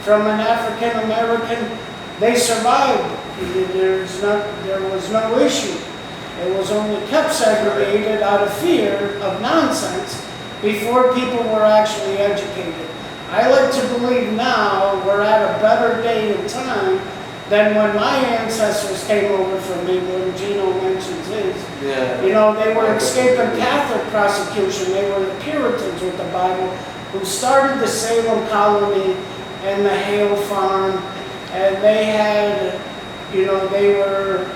from an African American, they survived. There was no issue. It was only kept segregated out of fear of nonsense before people were actually educated. I like to believe now we're at a better day and time than when my ancestors came over from England. Gino mentions his. Yeah. You know, they were escaping Catholic prosecution. They were the Puritans with the Bible who started the Salem colony and the Hale farm. And they had, you know, they were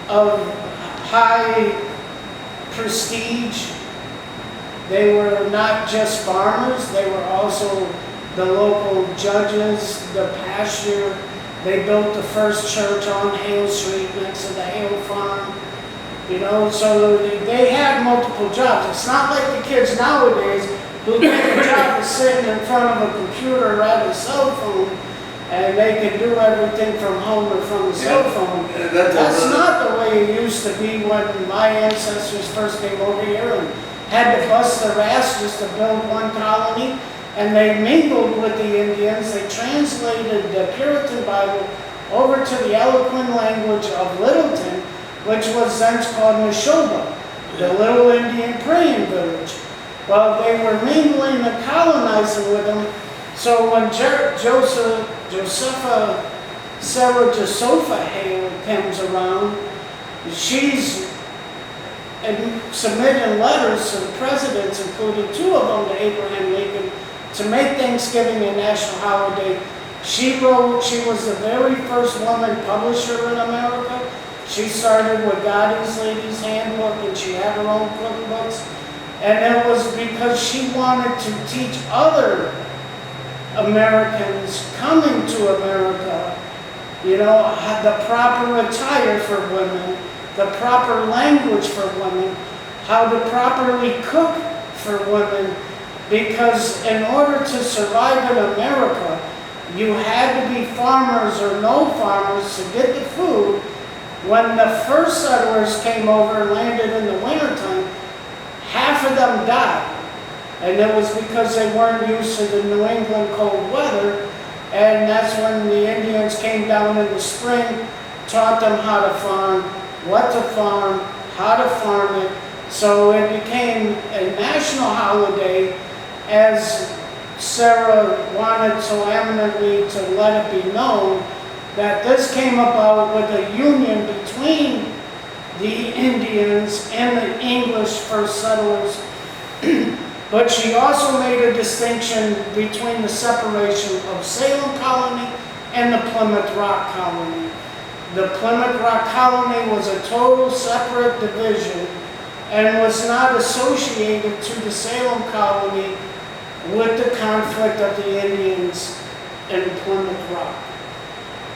of high prestige. They were not just farmers, they were also the local judges, the pasture. They built the first church on Hale Street next to the Hale farm. You know, so they had multiple jobs. It's not like the kids nowadays who get a job of sitting in front of a computer or at a cell phone and they can do everything from home or from a cell phone. That's not the way it used to be when my ancestors first came over here and had to bust their ass just to build one colony. And they mingled with the Indians. They translated the Puritan Bible over to the eloquent language of Littleton, which was then called Neshoba, the little Indian praying village. Well, they were mingling and colonizing with them. So when Sarah Josepha Hale comes around, she's submitting letters to the presidents, including two of them to Abraham Lincoln, to make Thanksgiving a national holiday. She was the very first woman publisher in America. She started with Godey's Lady's Handbook, and she had her own cookbooks. And it was because she wanted to teach other Americans coming to America, you know, the proper attire for women, the proper language for women, how to properly cook for women, because in order to survive in America, you had to be farmers or no farmers to get the food. When the first settlers came over and landed in the wintertime, half of them died. And it was because they weren't used to the New England cold weather. And that's when the Indians came down in the spring, taught them how to farm, what to farm, how to farm it. So it became a national holiday, as Sarah wanted so eminently to let it be known that this came about with a union between the Indians and the English first settlers. But she also made a distinction between the separation of Salem Colony and the Plymouth Rock Colony. The Plymouth Rock Colony was a total separate division and was not associated to the Salem Colony with the conflict of the Indians in Plymouth Rock.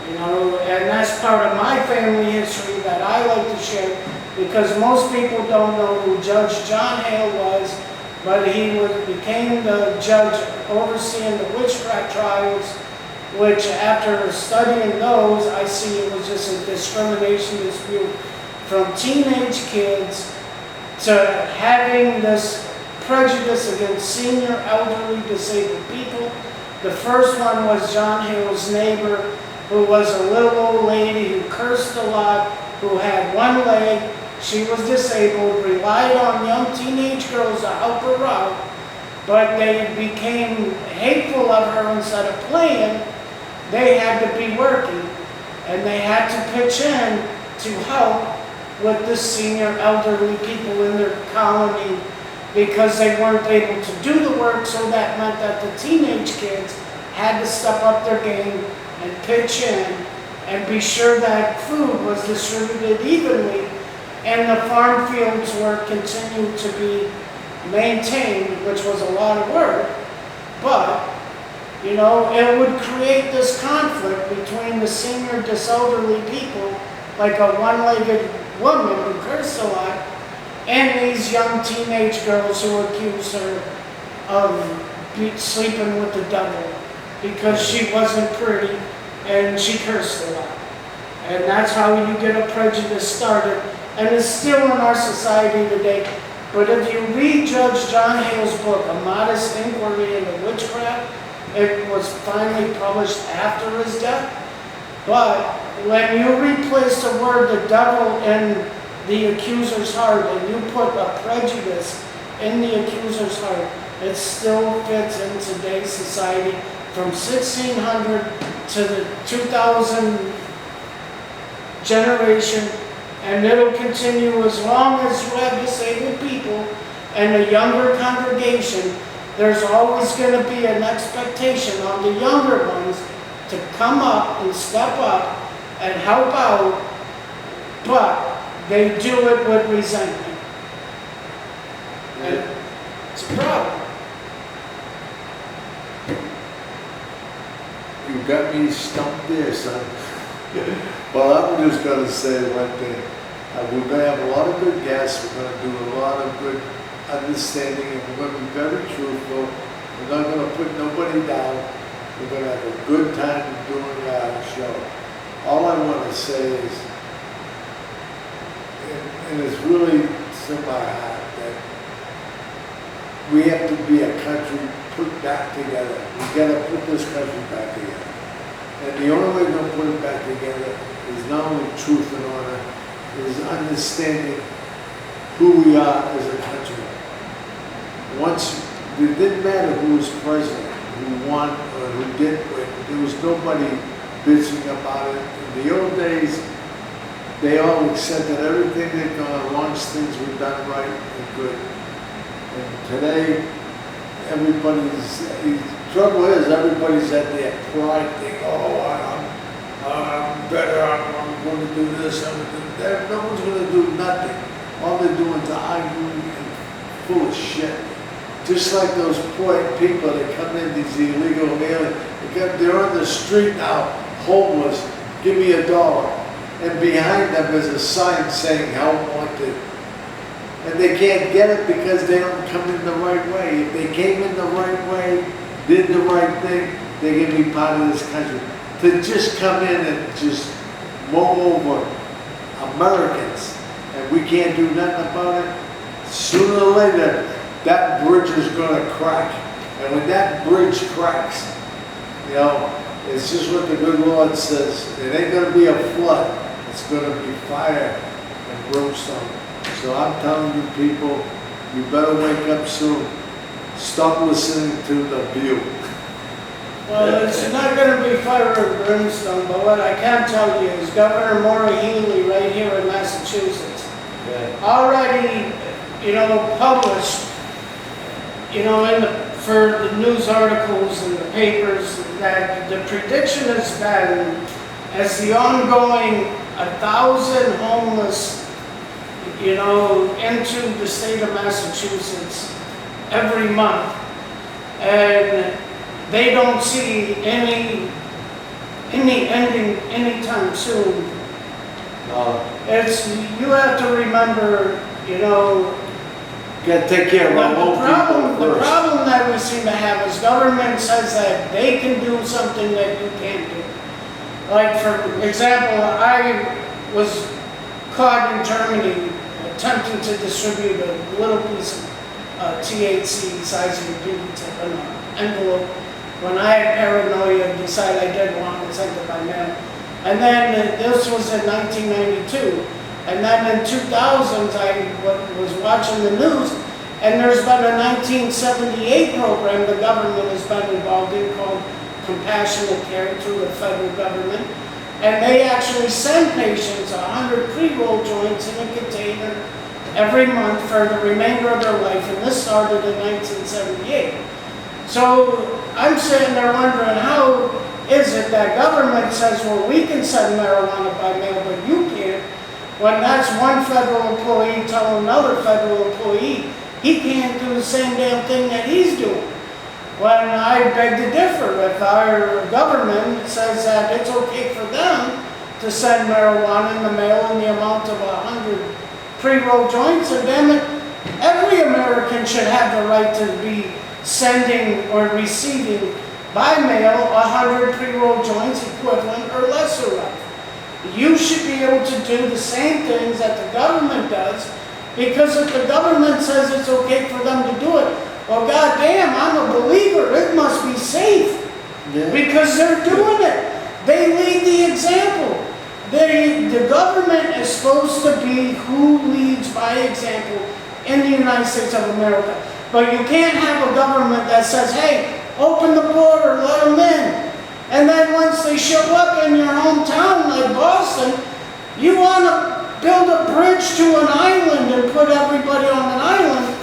You know, and that's part of my family history that I like to share, because most people don't know who Judge John Hale was, but he became the judge overseeing the witchcraft trials, which after studying those, I see it was just a discrimination dispute from teenage kids to having this prejudice against senior, elderly, disabled people. The first one was John Hale's neighbor, who was a little old lady who cursed a lot, who had one leg. She was disabled, relied on young teenage girls to help her out, but they became hateful of her. Instead of playing, they had to be working, and they had to pitch in to help with the senior elderly people in their colony, because they weren't able to do the work. So that meant that the teenage kids had to step up their game and pitch in and be sure that food was distributed evenly and the farm fields were continued to be maintained, which was a lot of work. But, you know, it would create this conflict between the senior diselderly people, like a one-legged woman who cursed a lot, and these young teenage girls who accused her of sleeping with the devil because she wasn't pretty and she cursed a lot. And that's how you get a prejudice started, and it's still in our society today. But if you read Judge John Hale's book, A Modest Inquiry into Witchcraft, it was finally published after his death. But when you replace the word the devil in the accuser's heart and you put a prejudice in the accuser's heart, it still fits in today's society from 1600 to the 2000 generation, and it'll continue as long as you have disabled people and a younger congregation. There's always going to be an expectation on the younger ones to come up and step up and help out, but they do it with resentment. And it's a problem. You got me stumped there, son. Well, I'm just going to say one thing. We're going to have a lot of good guests. We're going to do a lot of good understanding, and we're going to be very truthful. We're not going to put nobody down. We're going to have a good time doing our show. All I want to say is, and it's really to my heart, that we have to be a country put back together. We got to put this country back together. And the only way we're going to put it back together is not only truth and honor, is understanding who we are as a country. Once, it didn't matter who was president, who won, or who didn't win. There was nobody bitching about it. In the old days, they all accepted everything they'd done as long as things were done right and good. And today, everybody's, the trouble is everybody's at their pride thing. Oh, I'm better, I'm going to do this, I'm going to do that. No one's going to do nothing. All they're doing is arguing and full of shit. Just like those poor people that come in, these illegal aliens, they're on the street now, homeless, give me $1. And behind them is a sign saying help wanted. And they can't get it because they don't come in the right way. If they came in the right way, did the right thing, they can be part of this country. To just come in and just mow over Americans, and we can't do nothing about it, sooner or later, that bridge is going to crack. And when that bridge cracks, you know, it's just what the good Lord says. It ain't going to be a flood. It's going to be fire and brimstone. So I'm telling you people, you better wake up soon. Stop listening to The View. Well, it's not going to be fire and brimstone, but what I can tell you is Governor Maura Healey right here in Massachusetts already, published, for the news articles and the papers that the prediction has been as the ongoing 1,000 homeless, into the state of Massachusetts every month, and they don't see any ending anytime soon. You have to remember, Got to take care of our own people the first. problem that we seem to have is government says that they can do something that you can't do. Like, for example, I was caught in Germany attempting to distribute a little piece of THC size of a pinky tip in an envelope when I had paranoia and decided I didn't want to send it by mail. And then this was in 1992. And then in 2000s, I was watching the news, and there's been a 1978 program the government has been involved in called Compassionate Care through the federal government. And they actually send patients 100 pre-roll joints in a container every month for the remainder of their life, and this started in 1978. So I'm sitting there wondering, how is it that government says, well, we can send marijuana by mail, but you can't, when that's one federal employee telling another federal employee he can't do the same damn thing that he's doing? When I beg to differ. If our government says that it's okay for them to send marijuana in the mail in the amount of 100 pre-roll joints, then damn it, every American should have the right to be sending or receiving by mail 100 pre-roll joints equivalent or lesser of. You should be able to do the same things that the government does, because if the government says it's okay for them to do it, well, goddamn, I'm a believer. It must be safe. Yeah. because they're doing it. They lead the example. The government is supposed to be who leads by example in the United States of America. But you can't have a government that says, hey, open the border, let them in. And then once they show up in your hometown like Boston, you want to build a bridge to an island and put everybody on an island.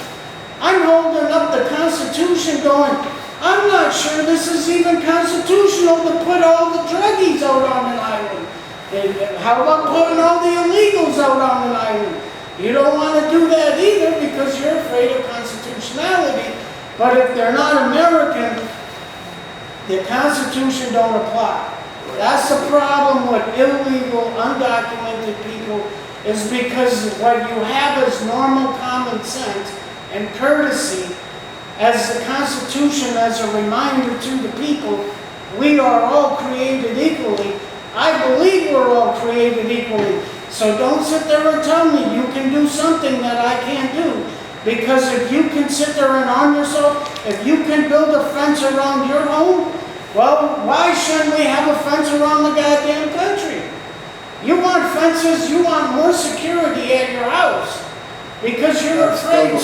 I'm holding up the Constitution going, I'm not sure this is even constitutional to put all the druggies out on an island. How about putting all the illegals out on an island? You don't want to do that either because you're afraid of constitutionality. But if they're not American, the Constitution don't apply. That's the problem with illegal, undocumented people, is because what you have is normal common sense and courtesy as the Constitution, as a reminder to the people, we are all created equally. I believe we're all created equally. So don't sit there and tell me you can do something that I can't do. Because if you can sit there and arm yourself, if you can build a fence around your home, well, why shouldn't we have a fence around the goddamn country? You want fences, you want more security at your house because you're afraid